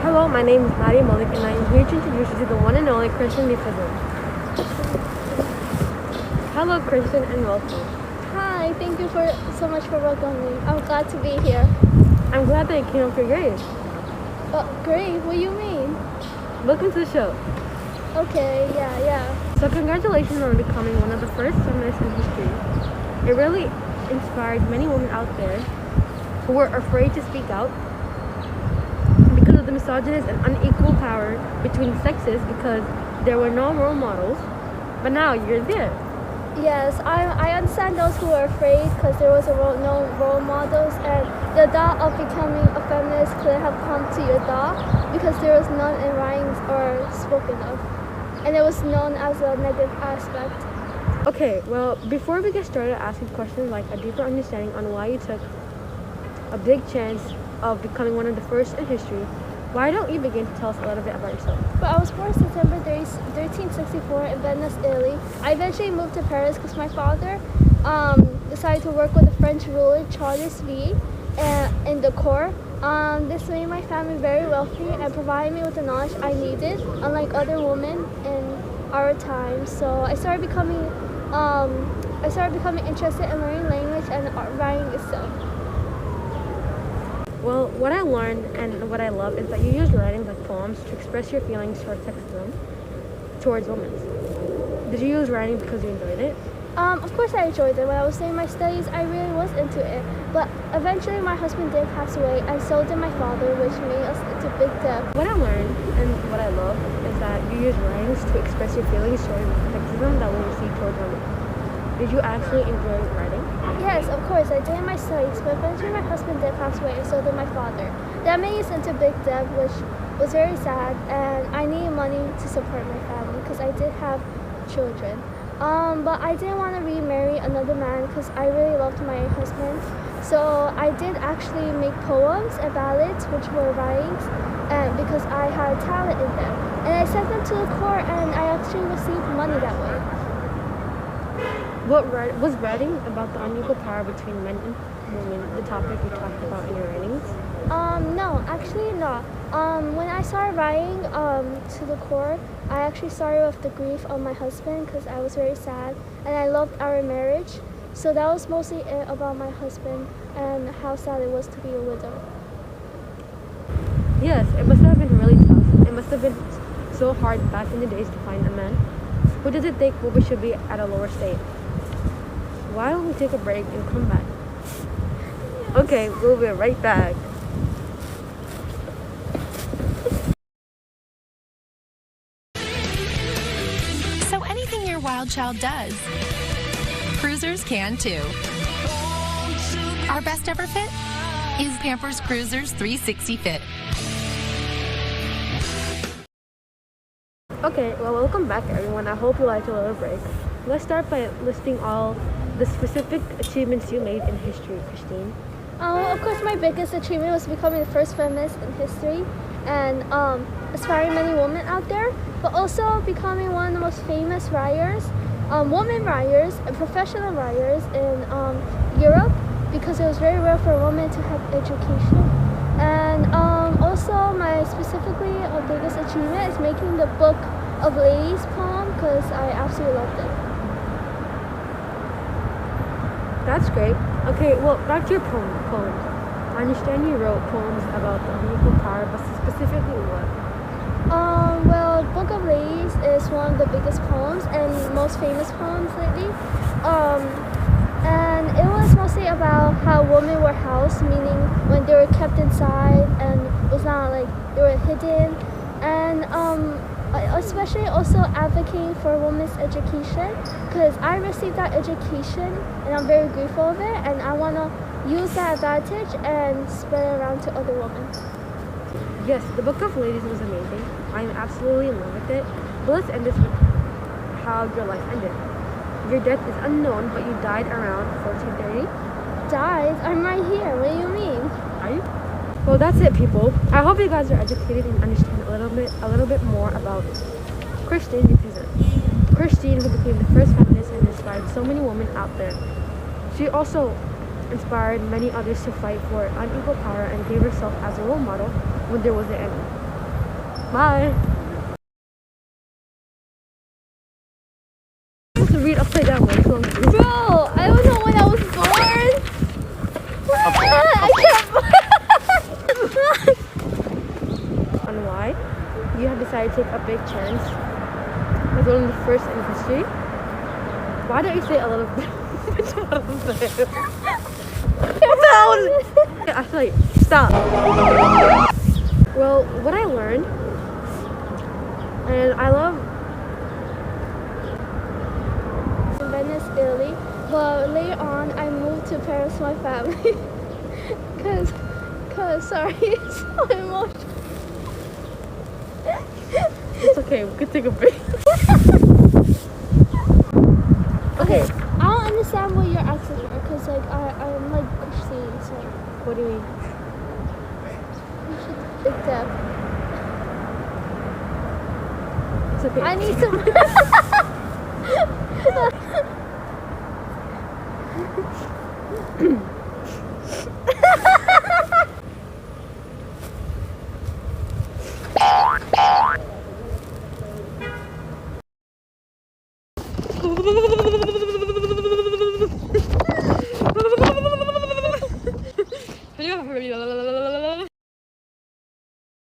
Hello, my name is Nadia Malik, and I am here to introduce you to the one and only Christian Nifazil. Hello, Christian, and welcome. Hi, thank you so much for welcoming me. I'm glad to be here. I'm glad that you came up your grade. Great, what do you mean? Welcome to the show. Okay, yeah. So congratulations on becoming one of the first feminists in history. It really inspired many women out there who were afraid to speak out because of the misogynist and unequal power between sexes because there were no role models. But now you're there. Yes, I understand those who are afraid because there was no role models, and the thought of becoming a feminist couldn't have come to your thought because there was none in writings or spoken of, and it was known as a negative aspect. Okay, well, before we get started asking questions like a deeper understanding on why you took a big chance of becoming one of the first in history, why don't you begin to tell us a little bit about yourself? But I was born September 1364 in Venice, Italy. I eventually moved to Paris because my father decided to work with the French ruler Charles V in the court. This made my family very wealthy and provided me with the knowledge I needed, unlike other women in our time. So I started becoming interested in learning language and writing itself. Well, what I learned and what I love is that you use writing like poems to express your feelings towards sexism, towards women. Did you use writing because you enjoyed it? Of course I enjoyed it. When I was doing my studies, I really was into it. But eventually my husband did pass away, and so did my father, which made us into big debt. What I learned and what I love is that you use writings to express your feelings towards sexism that we see towards women. Did you actually enjoy writing? Yes, of course, I did in my studies, but eventually my husband did pass away, and so did my father. That made us into big debt, which was very sad, and I needed money to support my family because I did have children. But I didn't want to remarry another man because I really loved my husband. So I did actually make poems and ballads, which were writings, and because I had talent in them. And I sent them to the court, and I actually received money that way. Was writing about the unequal power between men and women the topic you talked about in your writings? No, actually not. When I started writing to the court, I actually started with the grief of my husband because I was very sad and I loved our marriage. So that was mostly it about my husband and how sad it was to be a widow. Yes, it must have been really tough. It must have been so hard back in the days to find a man who doesn't think women should be at a lower state. Why don't we take a break and come back? Okay, we'll be right back. So anything your wild child does, cruisers can too. Our best ever fit is Pampers Cruisers 360 Fit. Okay, well, welcome back, everyone. I hope you liked your little break. Let's start by listing all the specific achievements you made in history, Christine. Of course, my biggest achievement was becoming the first feminist in history and inspiring many women out there, but also becoming one of the most famous writers, women writers and professional writers in Europe, because it was very rare for a woman to have education. And also my specifically biggest achievement is making the Book of Ladies poem because I absolutely loved it. That's great. Okay, well, back to your poems. I understand you wrote poems about the unequal power, but specifically what? Well, Book of Ladies is one of the biggest poems and most famous poems lately. And it was mostly about how women were housed, meaning when they were kept inside and it was not like they were hidden. And especially also advocating for women's education, because I received that education and I'm very grateful of it, and I want to use that advantage and spread it around to other women. Yes, the Book of Ladies was amazing. I'm absolutely in love with it. But let's end this with how your life ended. Your death is unknown, but you died around 1430. Died? I'm right here. What do you mean? Are you? Well, that's it, people. I hope you guys are educated and understand a little bit more about Christine Nifazil. Christine, who became the first feminist and inspired so many women out there. She also inspired many others to fight for unequal power and gave herself as a role model when there wasn't any. Bye. I'm supposed to read upside down. Like, so Bro, I don't know when I was born. I can't. on why you have decided to take a big chance as one of the first in history. Why don't you say a little bit? Actually, stop. Well, what I learned, and I love In Venice, Italy, but later on I moved to Paris with my family. Cause sorry, it's so emotional. it's okay, we could take a break. Okay, I don't understand what your accent are, cause like I'm like Christian, so What do you mean? you should big deaf. It's okay. I need some.